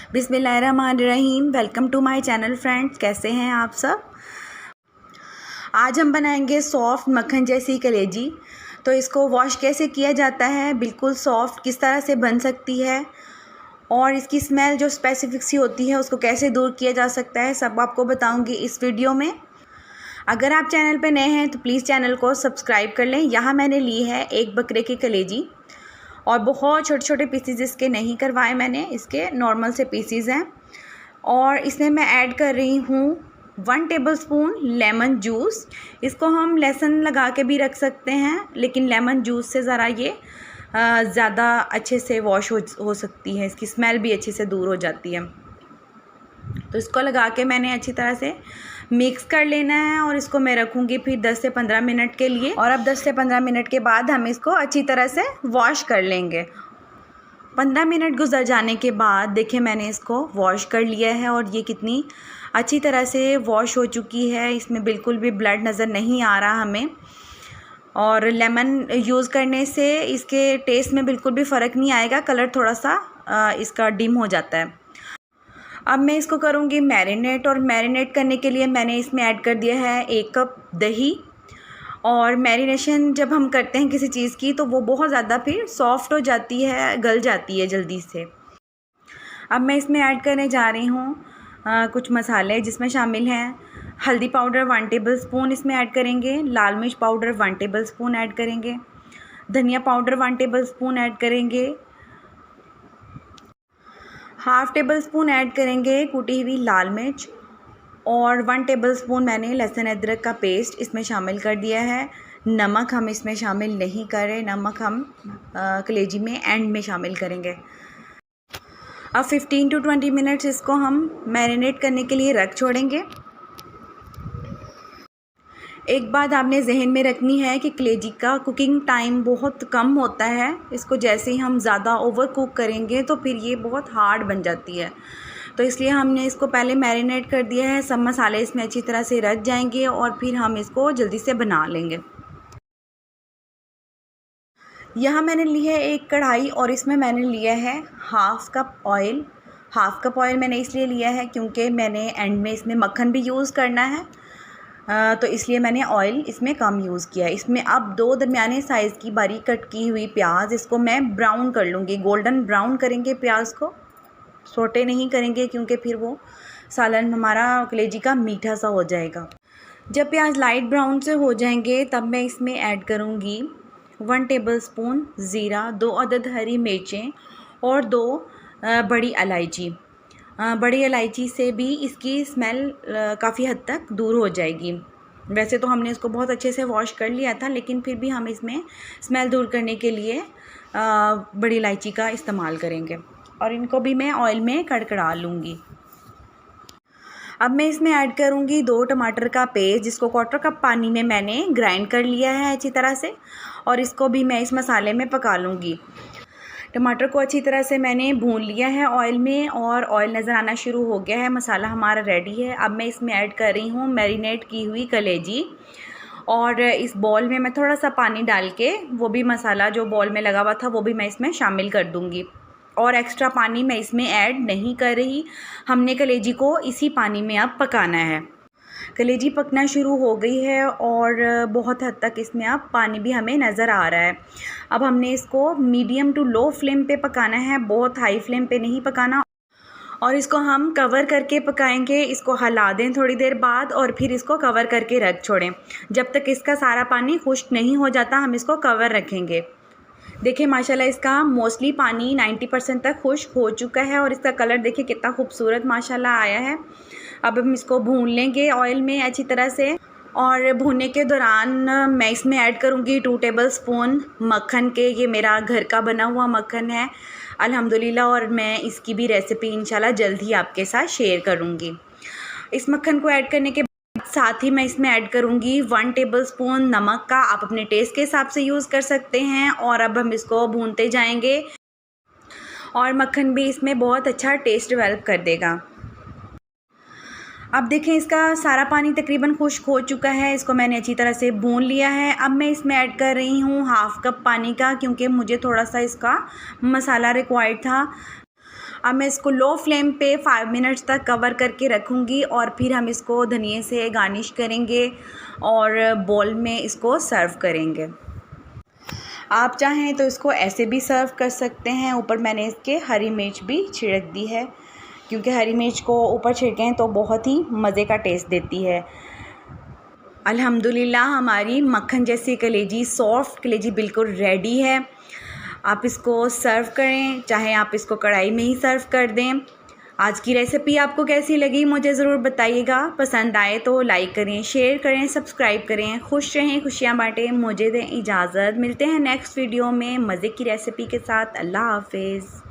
बिस्मिल्लाहिर्रहमानिर्रहीम। Welcome to my channel friends. कैसे हैं आप सब। आज हम बनाएंगे सॉफ्ट मक्खन जैसी कलेजी। तो इसको वॉश कैसे किया जाता है, बिल्कुल सॉफ्ट किस तरह से बन सकती है और इसकी स्मेल जो स्पेसिफिक सी होती है उसको कैसे दूर किया जा सकता है, सब आपको बताऊंगी इस वीडियो में। अगर आप चैनल पर नए हैं तो प्लीज़ चैनल को सब्सक्राइब कर लें। यहाँ मैंने ली है एक बकरे की कलेजी और बहुत छोटे छोटे पीसीज इसके नहीं करवाए मैंने, इसके नॉर्मल से पीसीज हैं। और इसमें मैं ऐड कर रही हूँ 1 टेबलस्पून लेमन जूस। इसको हम लहसुन लगा के भी रख सकते हैं, लेकिन लेमन जूस से ज़रा ये ज़्यादा अच्छे से वॉश हो सकती है, इसकी स्मेल भी अच्छे से दूर हो जाती है। तो इसको लगा के मैंने अच्छी तरह से मिक्स कर लेना है और इसको मैं रखूँगी फिर 10 से 15 मिनट के लिए। और अब 10 से 15 मिनट के बाद हम इसको अच्छी तरह से वॉश कर लेंगे। 15 मिनट गुजर जाने के बाद देखिए मैंने इसको वॉश कर लिया है और ये कितनी अच्छी तरह से वॉश हो चुकी है। इसमें बिल्कुल भी ब्लड नज़र नहीं आ रहा हमें। और लेमन यूज़ करने से इसके टेस्ट में बिल्कुल भी फ़र्क नहीं आएगा, कलर थोड़ा सा इसका डिम हो जाता है। अब मैं इसको करूँगी मैरिनेट, और मैरिनेट करने के लिए मैंने इसमें ऐड कर दिया है 1 कप दही। और मैरिनेशन जब हम करते हैं किसी चीज़ की तो वो बहुत ज़्यादा फिर सॉफ्ट हो जाती है, गल जाती है जल्दी से। अब मैं इसमें ऐड करने जा रही हूँ कुछ मसाले, जिसमें शामिल हैं हल्दी पाउडर 1 टेबलस्पून इसमें ऐड करेंगे, लाल मिर्च पाउडर 1 टेबलस्पून ऐड करेंगे, धनिया पाउडर 1 टेबलस्पून ऐड करेंगे, हाफ़ टेबलस्पून ऐड करेंगे कुटी हुई लाल मिर्च, और 1 टेबलस्पून मैंने लहसुन अदरक का पेस्ट इसमें शामिल कर दिया है। नमक हम इसमें शामिल नहीं करें, नमक हम कलेजी में एंड में शामिल करेंगे। अब 15 to 20 मिनट्स इसको हम मैरिनेट करने के लिए रख छोड़ेंगे। एक बात आपने जहन में रखनी है कि कलेजी का कुकिंग टाइम बहुत कम होता है। इसको जैसे ही हम ज़्यादा ओवर कुक करेंगे तो फिर ये बहुत हार्ड बन जाती है। तो इसलिए हमने इसको पहले मैरिनेट कर दिया है, सब मसाले इसमें अच्छी तरह से रच जाएंगे और फिर हम इसको जल्दी से बना लेंगे। यहाँ मैंने ली है एक कढ़ाई और इसमें मैंने लिया है half cup oil. Half cup oil मैंने इसलिए लिया है क्योंकि मैंने एंड में इसमें मक्खन भी यूज़ करना है, तो इसलिए मैंने ऑयल इसमें कम यूज़ किया है। इसमें अब 2 दरमियाने साइज़ की बारीक कट की हुई प्याज, इसको मैं ब्राउन कर लूँगी, गोल्डन ब्राउन करेंगे प्याज को, सोटे नहीं करेंगे क्योंकि फिर वो सालन हमारा कलेजी का मीठा सा हो जाएगा। जब प्याज लाइट ब्राउन से हो जाएंगे तब मैं इसमें ऐड करूँगी 1 टेबलस्पून ज़ीरा, 2 अदद हरी मिर्चें और 2 बड़ी इलायची। बड़ी इलायची से भी इसकी स्मेल काफ़ी हद तक दूर हो जाएगी। वैसे तो हमने इसको बहुत अच्छे से वॉश कर लिया था, लेकिन फिर भी हम इसमें स्मेल दूर करने के लिए बड़ी इलायची का इस्तेमाल करेंगे। और इनको भी मैं ऑयल में कड़कड़ा लूँगी। अब मैं इसमें ऐड करूँगी 2 टमाटर का पेस्ट, जिसको 1/4 कप पानी में मैंने ग्राइंड कर लिया है अच्छी तरह से, और इसको भी मैं इस मसाले में पका लूँगी। टमाटर को अच्छी तरह से मैंने भून लिया है ऑयल में और ऑयल नज़र आना शुरू हो गया है, मसाला हमारा रेडी है। अब मैं इसमें ऐड कर रही हूँ मैरिनेट की हुई कलेजी, और इस बॉल में मैं थोड़ा सा पानी डाल के वो भी मसाला जो बॉल में लगा हुआ था वो भी मैं इसमें शामिल कर दूँगी। और एक्स्ट्रा पानी मैं इसमें ऐड नहीं कर रही, हमने कलेजी को इसी पानी में अब पकाना है। कलेजी पकना शुरू हो गई है और बहुत हद तक इसमें अब पानी भी हमें नज़र आ रहा है। अब हमने इसको मीडियम टू लो फ्लेम पे पकाना है, बहुत हाई फ्लेम पे नहीं पकाना। और इसको हम कवर करके पकाएंगे, इसको हिला दें थोड़ी देर बाद और फिर इसको कवर करके रख छोड़ें। जब तक इसका सारा पानी खुश्क नहीं हो जाता हम इसको कवर रखेंगे। देखिए माशाल्लाह इसका मोस्टली पानी 90% तक खुश्क हो चुका है और इसका कलर देखिए कितना खूबसूरत माशाल्लाह आया है। अब हम इसको भून लेंगे ऑयल में अच्छी तरह से, और भूनने के दौरान मैं इसमें ऐड करूँगी 2 टेबलस्पून मक्खन के। ये मेरा घर का बना हुआ मक्खन है अल्हम्दुलिल्लाह, और मैं इसकी भी रेसिपी इंशाल्लाह जल्द ही आपके साथ शेयर करूँगी। इस मक्खन को ऐड करने के साथ ही मैं इसमें ऐड करूँगी 1 टेबलस्पून नमक का, आप अपने टेस्ट के हिसाब से यूज़ कर सकते हैं। और अब हम इसको भूनते जाएंगे और मक्खन भी इसमें बहुत अच्छा टेस्ट डेवलप कर देगा। अब देखें इसका सारा पानी तकरीबन खुश्क हो चुका है, इसको मैंने अच्छी तरह से भून लिया है। अब मैं इसमें ऐड कर रही हूँ हाफ़ कप पानी का, क्योंकि मुझे थोड़ा सा इसका मसाला रिक्वायर्ड था। अब मैं इसको लो फ्लेम पे 5 मिनट्स तक कवर करके रखूँगी और फिर हम इसको धनिए से गार्निश करेंगे और बोल में इसको सर्व करेंगे। आप चाहें तो इसको ऐसे भी सर्व कर सकते हैं। ऊपर मैंने इसके हरी मिर्च भी छिड़क दी है, क्योंकि हरी मिर्च को ऊपर छिड़कें तो बहुत ही मज़े का टेस्ट देती है। अल्हम्दुलिल्लाह हमारी मक्खन जैसी कलेजी, सॉफ्ट कलेजी बिल्कुल रेडी है। आप इसको सर्व करें, चाहे आप इसको कढ़ाई में ही सर्व कर दें। आज की रेसिपी आपको कैसी लगी मुझे ज़रूर बताइएगा। पसंद आए तो लाइक करें, शेयर करें, सब्सक्राइब करें। खुश रहें, खुशियाँ बाँटें। मुझे दें इजाज़त, मिलते हैं नेक्स्ट वीडियो में मज़े की रेसिपी के साथ। अल्लाह हाफ़िज़।